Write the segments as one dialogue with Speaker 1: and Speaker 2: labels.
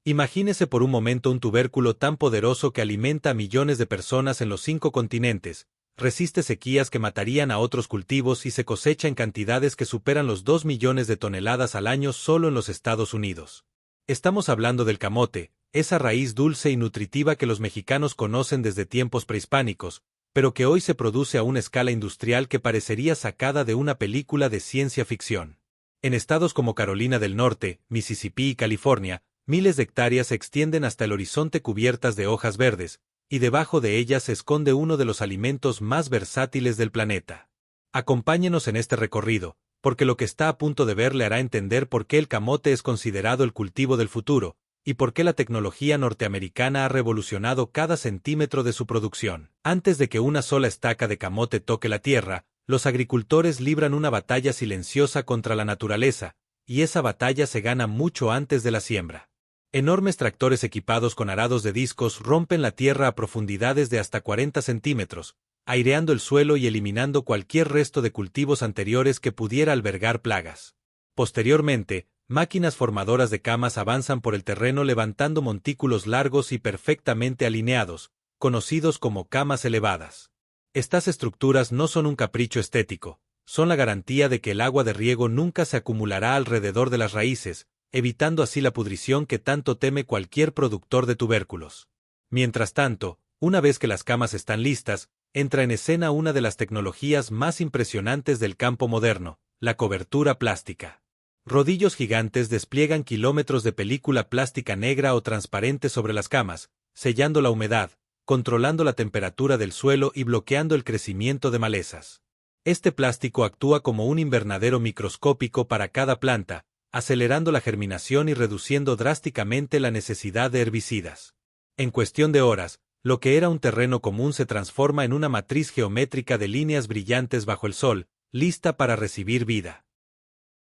Speaker 1: Imagínese por un momento un tubérculo tan poderoso que alimenta a millones de personas en los 5 continentes, resiste sequías que matarían a otros cultivos y se cosecha en cantidades que superan los 2 millones de toneladas al año solo en los Estados Unidos. Estamos hablando del camote, esa raíz dulce y nutritiva que los mexicanos conocen desde tiempos prehispánicos, pero que hoy se produce a una escala industrial que parecería sacada de una película de ciencia ficción. En estados como Carolina del Norte, Mississippi y California, miles de hectáreas se extienden hasta el horizonte cubiertas de hojas verdes, y debajo de ellas se esconde uno de los alimentos más versátiles del planeta. Acompáñenos en este recorrido, porque lo que está a punto de ver le hará entender por qué el camote es considerado el cultivo del futuro, y por qué la tecnología norteamericana ha revolucionado cada centímetro de su producción. Antes de que una sola estaca de camote toque la tierra, los agricultores libran una batalla silenciosa contra la naturaleza, y esa batalla se gana mucho antes de la siembra. Enormes tractores equipados con arados de discos rompen la tierra a profundidades de hasta 40 centímetros, aireando el suelo y eliminando cualquier resto de cultivos anteriores que pudiera albergar plagas. Posteriormente, máquinas formadoras de camas avanzan por el terreno levantando montículos largos y perfectamente alineados, conocidos como camas elevadas. Estas estructuras no son un capricho estético, son la garantía de que el agua de riego nunca se acumulará alrededor de las raíces, evitando así la pudrición que tanto teme cualquier productor de tubérculos. Mientras tanto, una vez que las camas están listas, entra en escena una de las tecnologías más impresionantes del campo moderno, la cobertura plástica. Rodillos gigantes despliegan kilómetros de película plástica negra o transparente sobre las camas, sellando la humedad, controlando la temperatura del suelo y bloqueando el crecimiento de malezas. Este plástico actúa como un invernadero microscópico para cada planta, acelerando la germinación y reduciendo drásticamente la necesidad de herbicidas. En cuestión de horas, lo que era un terreno común se transforma en una matriz geométrica de líneas brillantes bajo el sol, lista para recibir vida.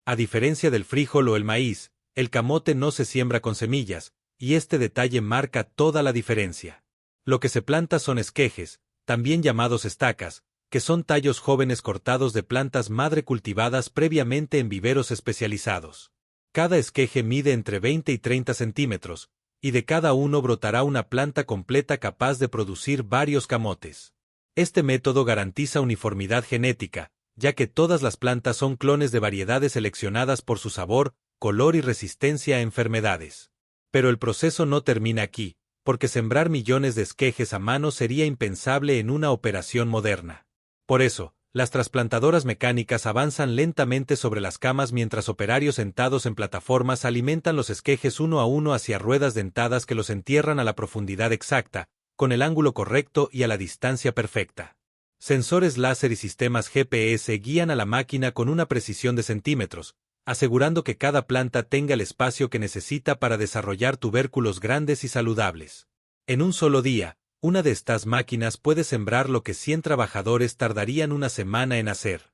Speaker 1: A diferencia del frijol o el maíz, el camote no se siembra con semillas, y este detalle marca toda la diferencia. Lo que se planta son esquejes, también llamados estacas, que son tallos jóvenes cortados de plantas madre cultivadas previamente en viveros especializados. Cada esqueje mide entre 20 y 30 centímetros, y de cada uno brotará una planta completa capaz de producir varios camotes. Este método garantiza uniformidad genética, ya que todas las plantas son clones de variedades seleccionadas por su sabor, color y resistencia a enfermedades. Pero el proceso no termina aquí, porque sembrar millones de esquejes a mano sería impensable en una operación moderna. Por eso, las trasplantadoras mecánicas avanzan lentamente sobre las camas mientras operarios sentados en plataformas alimentan los esquejes uno a uno hacia ruedas dentadas que los entierran a la profundidad exacta, con el ángulo correcto y a la distancia perfecta. Sensores láser y sistemas GPS guían a la máquina con una precisión de centímetros, asegurando que cada planta tenga el espacio que necesita para desarrollar tubérculos grandes y saludables. En un solo día, una de estas máquinas puede sembrar lo que 100 trabajadores tardarían una semana en hacer.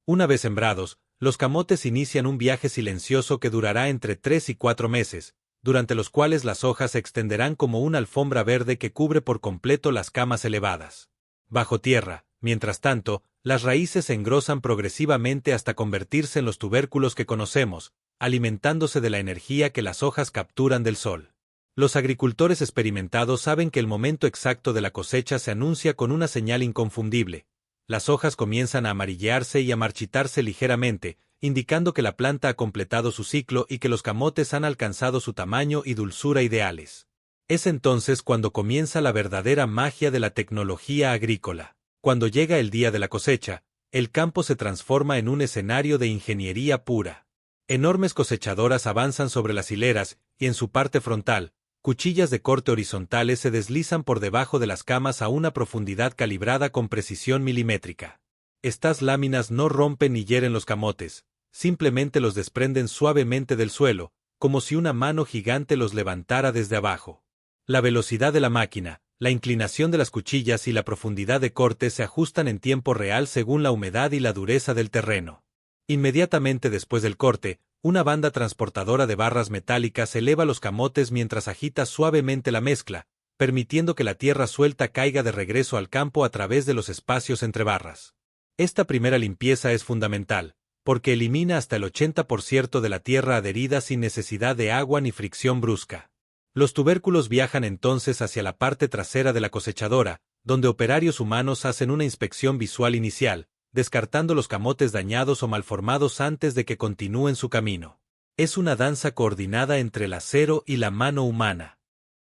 Speaker 1: Una vez sembrados, los camotes inician un viaje silencioso que durará entre 3 y 4 meses, durante los cuales las hojas se extenderán como una alfombra verde que cubre por completo las camas elevadas. Bajo tierra, mientras tanto, las raíces se engrosan progresivamente hasta convertirse en los tubérculos que conocemos, alimentándose de la energía que las hojas capturan del sol. Los agricultores experimentados saben que el momento exacto de la cosecha se anuncia con una señal inconfundible. Las hojas comienzan a amarillearse y a marchitarse ligeramente, indicando que la planta ha completado su ciclo y que los camotes han alcanzado su tamaño y dulzura ideales. Es entonces cuando comienza la verdadera magia de la tecnología agrícola. Cuando llega el día de la cosecha, el campo se transforma en un escenario de ingeniería pura. Enormes cosechadoras avanzan sobre las hileras y en su parte frontal, cuchillas de corte horizontales se deslizan por debajo de las camas a una profundidad calibrada con precisión milimétrica. Estas láminas no rompen ni hieren los camotes, simplemente los desprenden suavemente del suelo, como si una mano gigante los levantara desde abajo. La velocidad de la máquina, la inclinación de las cuchillas y la profundidad de corte se ajustan en tiempo real según la humedad y la dureza del terreno. Inmediatamente después del corte, una banda transportadora de barras metálicas eleva los camotes mientras agita suavemente la mezcla, permitiendo que la tierra suelta caiga de regreso al campo a través de los espacios entre barras. Esta primera limpieza es fundamental, porque elimina hasta el 80% de la tierra adherida sin necesidad de agua ni fricción brusca. Los tubérculos viajan entonces hacia la parte trasera de la cosechadora, donde operarios humanos hacen una inspección visual inicial, descartando los camotes dañados o malformados antes de que continúen su camino. Es una danza coordinada entre el acero y la mano humana.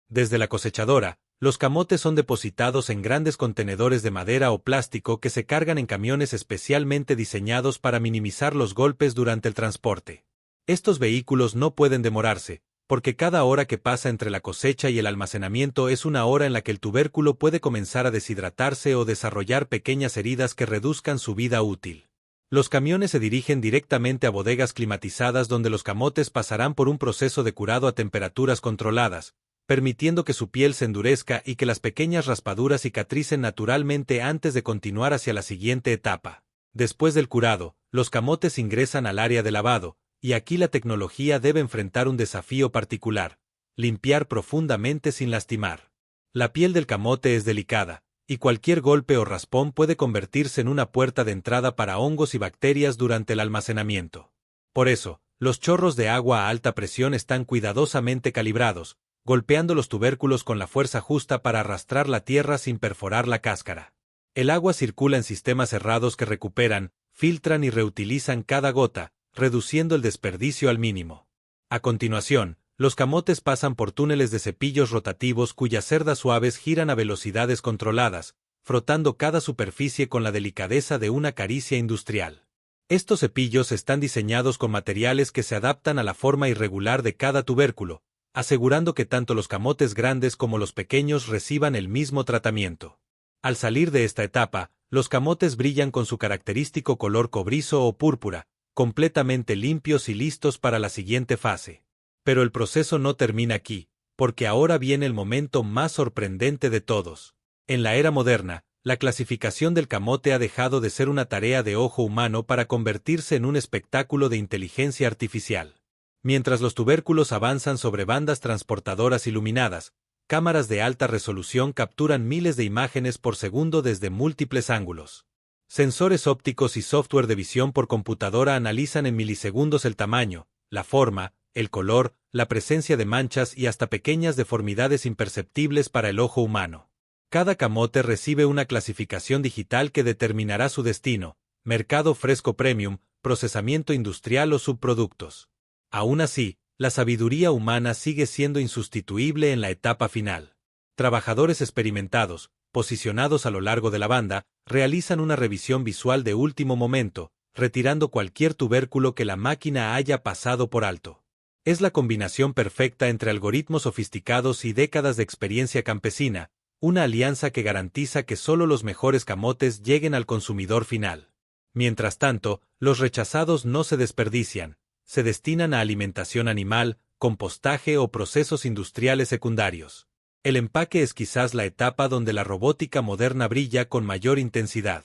Speaker 1: Desde la cosechadora, los camotes son depositados en grandes contenedores de madera o plástico que se cargan en camiones especialmente diseñados para minimizar los golpes durante el transporte. Estos vehículos no pueden demorarse, porque cada hora que pasa entre la cosecha y el almacenamiento es una hora en la que el tubérculo puede comenzar a deshidratarse o desarrollar pequeñas heridas que reduzcan su vida útil. Los camiones se dirigen directamente a bodegas climatizadas donde los camotes pasarán por un proceso de curado a temperaturas controladas, permitiendo que su piel se endurezca y que las pequeñas raspaduras cicatricen naturalmente antes de continuar hacia la siguiente etapa. Después del curado, los camotes ingresan al área de lavado, y aquí la tecnología debe enfrentar un desafío particular: limpiar profundamente sin lastimar. La piel del camote es delicada, y cualquier golpe o raspón puede convertirse en una puerta de entrada para hongos y bacterias durante el almacenamiento. Por eso, los chorros de agua a alta presión están cuidadosamente calibrados, golpeando los tubérculos con la fuerza justa para arrastrar la tierra sin perforar la cáscara. El agua circula en sistemas cerrados que recuperan, filtran y reutilizan cada gota, reduciendo el desperdicio al mínimo. A continuación, los camotes pasan por túneles de cepillos rotativos cuyas cerdas suaves giran a velocidades controladas, frotando cada superficie con la delicadeza de una caricia industrial. Estos cepillos están diseñados con materiales que se adaptan a la forma irregular de cada tubérculo, asegurando que tanto los camotes grandes como los pequeños reciban el mismo tratamiento. Al salir de esta etapa, los camotes brillan con su característico color cobrizo o púrpura, completamente limpios y listos para la siguiente fase. Pero el proceso no termina aquí, porque ahora viene el momento más sorprendente de todos. En la era moderna, la clasificación del camote ha dejado de ser una tarea de ojo humano para convertirse en un espectáculo de inteligencia artificial. Mientras los tubérculos avanzan sobre bandas transportadoras iluminadas, cámaras de alta resolución capturan miles de imágenes por segundo desde múltiples ángulos. Sensores ópticos y software de visión por computadora analizan en milisegundos el tamaño, la forma, el color, la presencia de manchas y hasta pequeñas deformidades imperceptibles para el ojo humano. Cada camote recibe una clasificación digital que determinará su destino: mercado fresco premium, procesamiento industrial o subproductos. Aún así, la sabiduría humana sigue siendo insustituible en la etapa final. Trabajadores experimentados, posicionados a lo largo de la banda, realizan una revisión visual de último momento, retirando cualquier tubérculo que la máquina haya pasado por alto. Es la combinación perfecta entre algoritmos sofisticados y décadas de experiencia campesina, una alianza que garantiza que solo los mejores camotes lleguen al consumidor final. Mientras tanto, los rechazados no se desperdician, se destinan a alimentación animal, compostaje o procesos industriales secundarios. El empaque es quizás la etapa donde la robótica moderna brilla con mayor intensidad.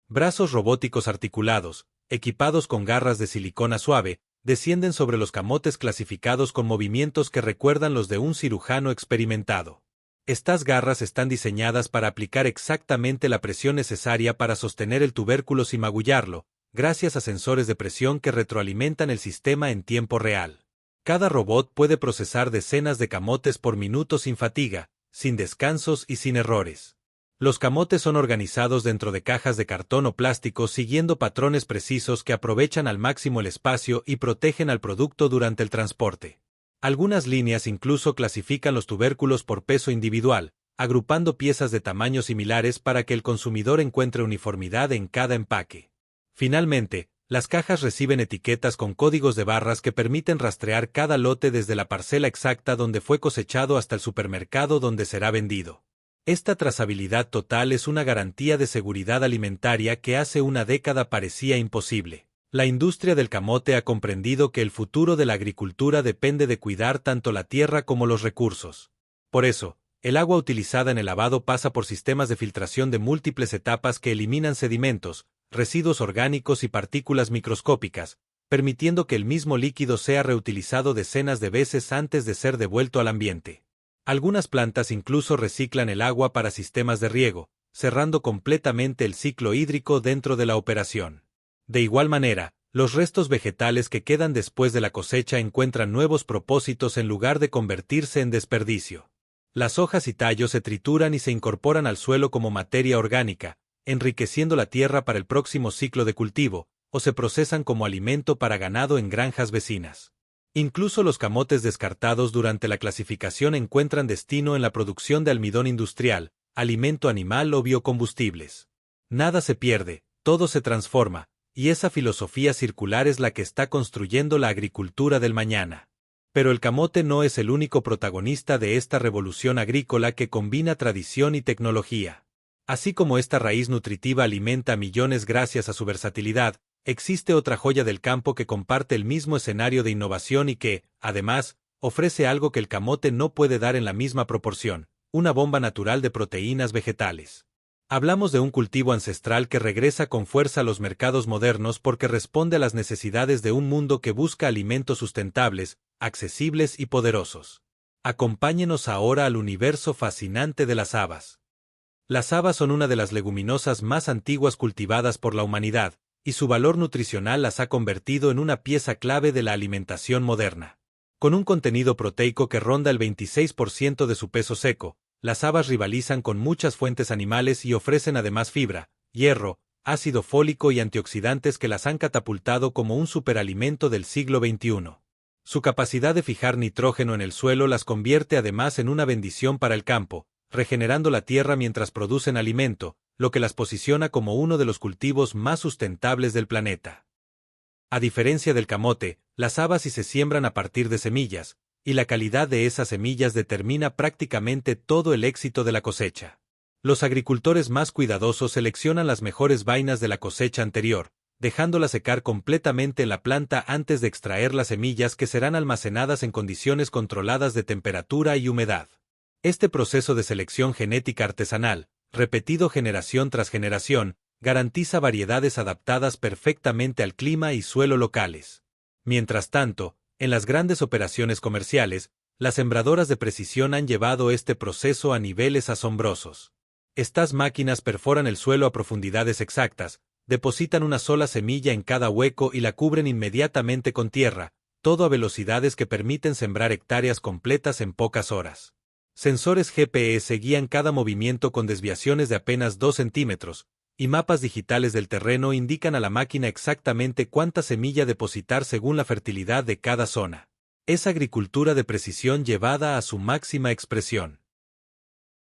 Speaker 1: Brazos robóticos articulados, equipados con garras de silicona suave, descienden sobre los camotes clasificados con movimientos que recuerdan los de un cirujano experimentado. Estas garras están diseñadas para aplicar exactamente la presión necesaria para sostener el tubérculo sin magullarlo, gracias a sensores de presión que retroalimentan el sistema en tiempo real. Cada robot puede procesar decenas de camotes por minuto sin fatiga, sin descansos y sin errores. Los camotes son organizados dentro de cajas de cartón o plástico siguiendo patrones precisos que aprovechan al máximo el espacio y protegen al producto durante el transporte. Algunas líneas incluso clasifican los tubérculos por peso individual, agrupando piezas de tamaños similares para que el consumidor encuentre uniformidad en cada empaque. Finalmente, las cajas reciben etiquetas con códigos de barras que permiten rastrear cada lote desde la parcela exacta donde fue cosechado hasta el supermercado donde será vendido. Esta trazabilidad total es una garantía de seguridad alimentaria que hace una década parecía imposible. La industria del camote ha comprendido que el futuro de la agricultura depende de cuidar tanto la tierra como los recursos. Por eso, el agua utilizada en el lavado pasa por sistemas de filtración de múltiples etapas que eliminan sedimentos, residuos orgánicos y partículas microscópicas, permitiendo que el mismo líquido sea reutilizado decenas de veces antes de ser devuelto al ambiente. Algunas plantas incluso reciclan el agua para sistemas de riego, cerrando completamente el ciclo hídrico dentro de la operación. De igual manera, Los restos vegetales que quedan después de la cosecha encuentran nuevos propósitos en lugar de convertirse en desperdicio. Las hojas y tallos se trituran y se incorporan al suelo como materia orgánica, enriqueciendo la tierra para el próximo ciclo de cultivo, o se procesan como alimento para ganado en granjas vecinas. Incluso los camotes descartados durante la clasificación encuentran destino en la producción de almidón industrial, alimento animal o biocombustibles. Nada se pierde, todo se transforma, y esa filosofía circular es la que está construyendo la agricultura del mañana. Pero el camote no es el único protagonista de esta revolución agrícola que combina tradición y tecnología. Así como esta raíz nutritiva alimenta a millones gracias a su versatilidad, existe otra joya del campo que comparte el mismo escenario de innovación y que, además, ofrece algo que el camote no puede dar en la misma proporción: una bomba natural de proteínas vegetales. Hablamos de un cultivo ancestral que regresa con fuerza a los mercados modernos porque responde a las necesidades de un mundo que busca alimentos sustentables, accesibles y poderosos. Acompáñenos ahora al universo fascinante de las habas. Las habas son una de las leguminosas más antiguas cultivadas por la humanidad, y su valor nutricional las ha convertido en una pieza clave de la alimentación moderna. Con un contenido proteico que ronda el 26% de su peso seco, las habas rivalizan con muchas fuentes animales y ofrecen además fibra, hierro, ácido fólico y antioxidantes que las han catapultado como un superalimento del siglo XXI. Su capacidad de fijar nitrógeno en el suelo las convierte además en una bendición para el campo, regenerando la tierra mientras producen alimento, lo que las posiciona como uno de los cultivos más sustentables del planeta. A diferencia del camote, las habas sí se siembran a partir de semillas, y la calidad de esas semillas determina prácticamente todo el éxito de la cosecha. Los agricultores más cuidadosos seleccionan las mejores vainas de la cosecha anterior, dejándolas secar completamente en la planta antes de extraer las semillas que serán almacenadas en condiciones controladas de temperatura y humedad. Este proceso de selección genética artesanal, repetido generación tras generación, garantiza variedades adaptadas perfectamente al clima y suelo locales. Mientras tanto, en las grandes operaciones comerciales, las sembradoras de precisión han llevado este proceso a niveles asombrosos. Estas máquinas perforan el suelo a profundidades exactas, depositan una sola semilla en cada hueco y la cubren inmediatamente con tierra, todo a velocidades que permiten sembrar hectáreas completas en pocas horas. Sensores GPS guían cada movimiento con desviaciones de apenas 2 centímetros, y mapas digitales del terreno indican a la máquina exactamente cuánta semilla depositar según la fertilidad de cada zona. Es agricultura de precisión llevada a su máxima expresión.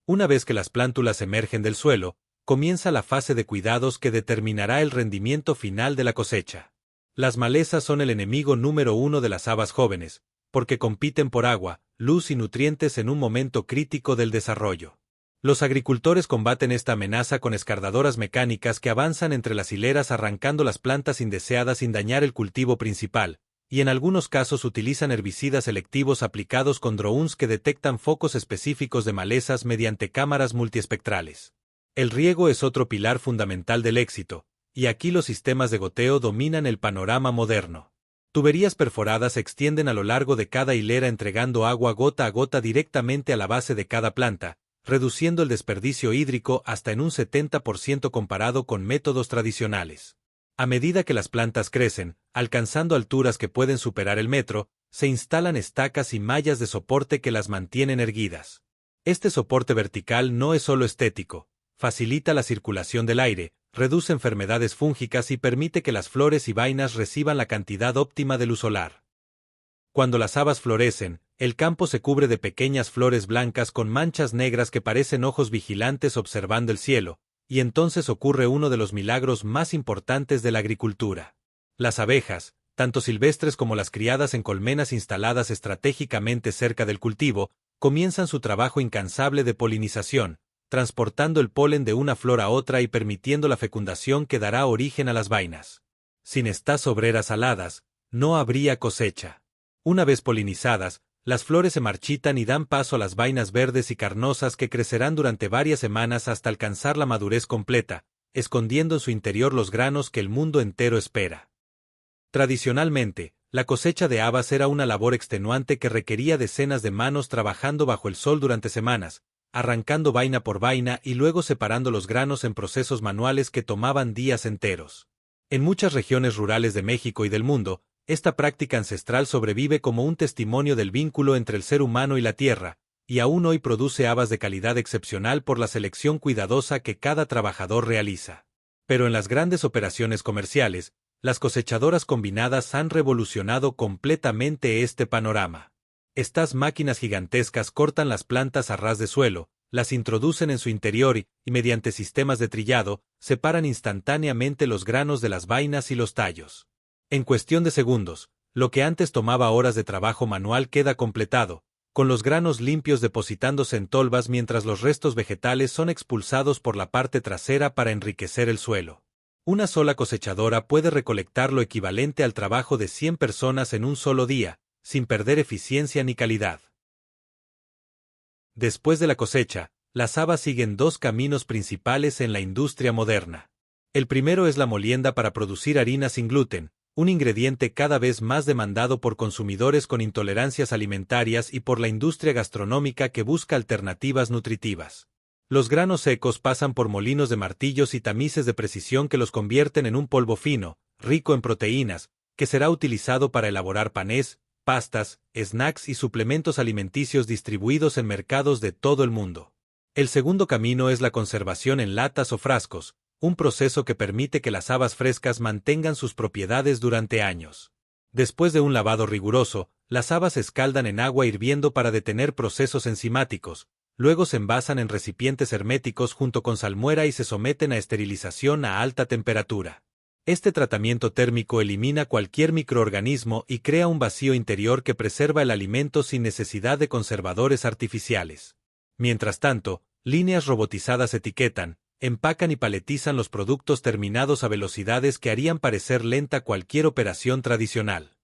Speaker 1: Una vez que las plántulas emergen del suelo, comienza la fase de cuidados que determinará el rendimiento final de la cosecha. Las malezas son el enemigo número uno de las habas jóvenes, porque compiten por agua, luz y nutrientes en un momento crítico del desarrollo. Los agricultores combaten esta amenaza con escardadoras mecánicas que avanzan entre las hileras arrancando las plantas indeseadas sin dañar el cultivo principal, y en algunos casos utilizan herbicidas selectivos aplicados con drones que detectan focos específicos de malezas mediante cámaras multiespectrales. El riego es otro pilar fundamental del éxito, y aquí los sistemas de goteo dominan el panorama moderno. Tuberías perforadas se extienden a lo largo de cada hilera entregando agua gota a gota directamente a la base de cada planta, reduciendo el desperdicio hídrico hasta en un 70% comparado con métodos tradicionales. A medida que las plantas crecen, alcanzando alturas que pueden superar el metro, se instalan estacas y mallas de soporte que las mantienen erguidas. Este soporte vertical no es solo estético, facilita la circulación del aire, reduce enfermedades fúngicas y permite que las flores y vainas reciban la cantidad óptima de luz solar. Cuando las habas florecen, el campo se cubre de pequeñas flores blancas con manchas negras que parecen ojos vigilantes observando el cielo, y entonces ocurre uno de los milagros más importantes de la agricultura. Las abejas, tanto silvestres como las criadas en colmenas instaladas estratégicamente cerca del cultivo, comienzan su trabajo incansable de polinización, transportando el polen de una flor a otra y permitiendo la fecundación que dará origen a las vainas. Sin estas obreras aladas, no habría cosecha. Una vez polinizadas, las flores se marchitan y dan paso a las vainas verdes y carnosas que crecerán durante varias semanas hasta alcanzar la madurez completa, escondiendo en su interior los granos que el mundo entero espera. Tradicionalmente, la cosecha de habas era una labor extenuante que requería decenas de manos trabajando bajo el sol durante semanas, arrancando vaina por vaina y luego separando los granos en procesos manuales que tomaban días enteros. En muchas regiones rurales de México y del mundo, esta práctica ancestral sobrevive como un testimonio del vínculo entre el ser humano y la tierra, y aún hoy produce habas de calidad excepcional por la selección cuidadosa que cada trabajador realiza. Pero en las grandes operaciones comerciales, las cosechadoras combinadas han revolucionado completamente este panorama. Estas máquinas gigantescas cortan las plantas a ras de suelo, las introducen en su interior y, mediante sistemas de trillado, separan instantáneamente los granos de las vainas y los tallos. En cuestión de segundos, lo que antes tomaba horas de trabajo manual queda completado, con los granos limpios depositándose en tolvas mientras los restos vegetales son expulsados por la parte trasera para enriquecer el suelo. Una sola cosechadora puede recolectar lo equivalente al trabajo de 100 personas en un solo día, sin perder eficiencia ni calidad. Después de la cosecha, las habas siguen dos caminos principales en la industria moderna. El primero es la molienda para producir harina sin gluten, un ingrediente cada vez más demandado por consumidores con intolerancias alimentarias y por la industria gastronómica que busca alternativas nutritivas. Los granos secos pasan por molinos de martillos y tamices de precisión que los convierten en un polvo fino, rico en proteínas, que será utilizado para elaborar panés, pastas, snacks y suplementos alimenticios distribuidos en mercados de todo el mundo. El segundo camino es la conservación en latas o frascos, un proceso que permite que las habas frescas mantengan sus propiedades durante años. Después de un lavado riguroso, las habas se escaldan en agua hirviendo para detener procesos enzimáticos, luego se envasan en recipientes herméticos junto con salmuera y se someten a esterilización a alta temperatura. Este tratamiento térmico elimina cualquier microorganismo y crea un vacío interior que preserva el alimento sin necesidad de conservadores artificiales. Mientras tanto, líneas robotizadas etiquetan, empacan y paletizan los productos terminados a velocidades que harían parecer lenta cualquier operación tradicional.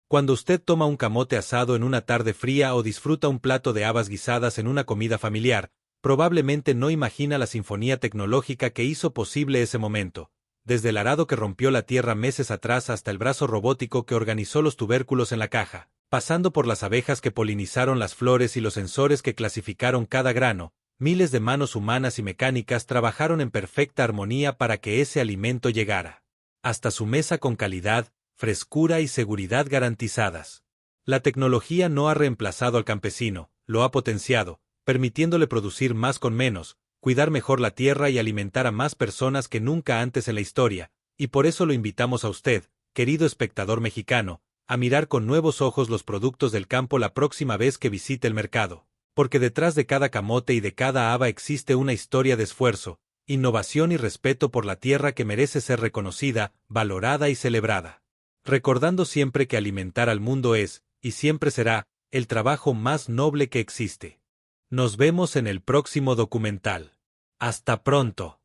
Speaker 1: Cuando usted toma un camote asado en una tarde fría o disfruta un plato de habas guisadas en una comida familiar, probablemente no imagina la sinfonía tecnológica que hizo posible ese momento, desde el arado que rompió la tierra meses atrás hasta el brazo robótico que organizó los tubérculos en la caja, pasando por las abejas que polinizaron las flores y los sensores que clasificaron cada grano. Miles de manos humanas y mecánicas trabajaron en perfecta armonía para que ese alimento llegara hasta su mesa con calidad, frescura y seguridad garantizadas. La tecnología no ha reemplazado al campesino, lo ha potenciado, permitiéndole producir más con menos, cuidar mejor la tierra y alimentar a más personas que nunca antes en la historia, y por eso lo invitamos a usted, querido espectador mexicano, a mirar con nuevos ojos los productos del campo la próxima vez que visite el mercado. Porque detrás de cada camote y de cada haba existe una historia de esfuerzo, innovación y respeto por la tierra que merece ser reconocida, valorada y celebrada. Recordando siempre que alimentar al mundo es, y siempre será, el trabajo más noble que existe. Nos vemos en el próximo documental. Hasta pronto.